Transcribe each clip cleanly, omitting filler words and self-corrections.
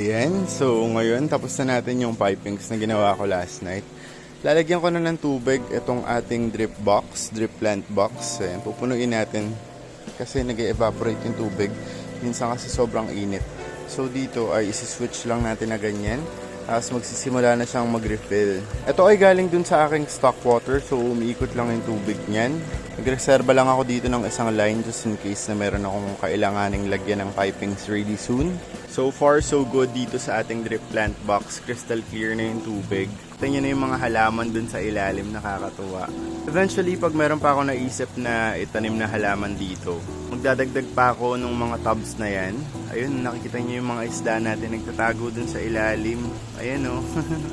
Ayan, so ngayon tapos na natin yung pipings na ginawa ko last night. Lalagyan ko na ng tubig itong ating drip plant box. Ayan, pupunuin natin kasi nag-evaporate yung tubig. Minsan kasi sobrang init. So dito ay isi-switch lang natin na ganyan. Tapos magsisimula na siyang mag-refill. Ito ay galing dun sa aking stock water, so umiikot lang yung tubig niyan. Nagreserba lang ako dito ng isang line just in case na meron akong kailanganing lagyan ng pipings really soon. So far, so good dito sa ating drip plant box. Crystal clear na yung tubig. Tingnan nyo na yung mga halaman dun sa ilalim, nakakatuwa. Eventually, pag meron pa ako naisip na itanim na halaman dito, magdadagdag pa ako ng mga tubs na yan. Ayun, nakikita nyo yung mga isda natin nagtatago dun sa ilalim. Ayan o,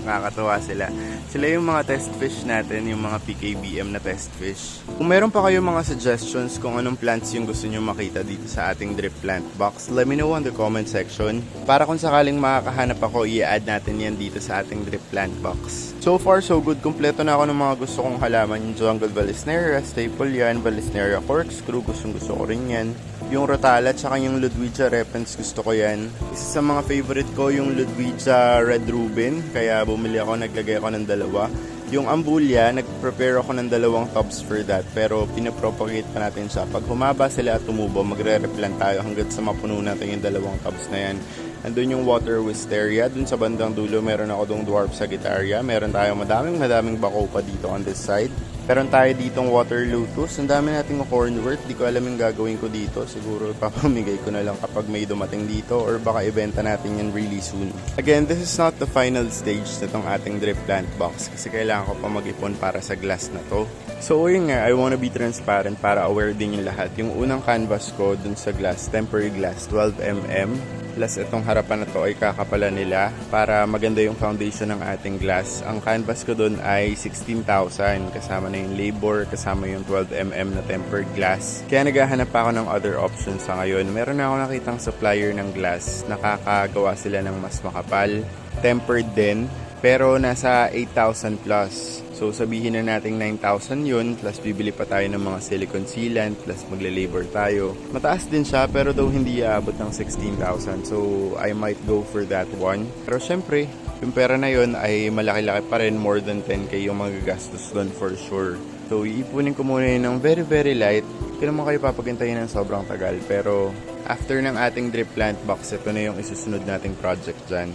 nakakatuwa sila. Sila yung mga test fish natin, yung mga PKBM na test fish. Kung meron pa kayong mga suggestions kung anong plants yung gusto nyo makita dito sa ating drip plant box, let me know on the comment section. Para kung sakaling makakahanap ako, i-add natin yan dito sa ating drip plant box. So far, so good. Kompleto na ako ng mga gusto kong halaman. Yung Jungle Vallisneria, staple yan. Vallisneria corkscrew, gusto ko rin yan. Yung Rotala, tsaka yung Ludwigia repens, gusto ko yan. Isa sa mga favorite ko, yung Ludwigia Red Rubin. Kaya bumili ako, naglagay ako ng dalawa. Yung Ambulia, nag-prepare ako ng dalawang tubs for that. Pero pinapropagate pa natin siya. Pag humaba sila at tumubo, magre-replant tayo hanggang sa mapuno natin yung dalawang tubs na yan. Andun yung Water Wisteria. Dun sa bandang dulo, meron ako dong Dwarf Sagittaria. Meron tayong madaming bako pa dito on this side. Meron tayo ditong Water Lotus. Ang dami nating cornwort. Di ko alam yung gagawin ko dito. Siguro ipapamigay ko na lang kapag may dumating dito or baka ibenta natin yan really soon. Again, this is not the final stage na tong ating drip plant box kasi kailangan ko pa mag-ipon para sa glass na to. So yun nga, I wanna be transparent para aware din yung lahat. Yung unang canvas ko dun sa glass, temporary glass, 12mm. Plus itong harapan na to ay kakapala nila para maganda yung foundation ng ating glass. Ang canvas ko dun ay 16,000 kasama na yung labor, kasama yung 12mm na tempered glass. Kaya naghahanap pa ako ng other options sa ngayon. Meron na ako nakitang supplier ng glass, nakakagawa sila ng mas makapal, tempered din, pero nasa 8,000 plus. So sabihin na natin 9,000 yun, plus bibili pa tayo ng mga silicone sealant, plus magle-labor tayo. Mataas din siya pero daw hindi aabot ng 16,000. So I might go for that one. Pero syempre, yung pera na yun ay malaki-laki pa rin, more than 10k yung magagastos doon for sure. So iipunin ko muna yun ng very light. Hindi naman kayo papagintayin ng sobrang tagal. Pero after ng ating drip plant box, ito na yung isusunod nating project dyan.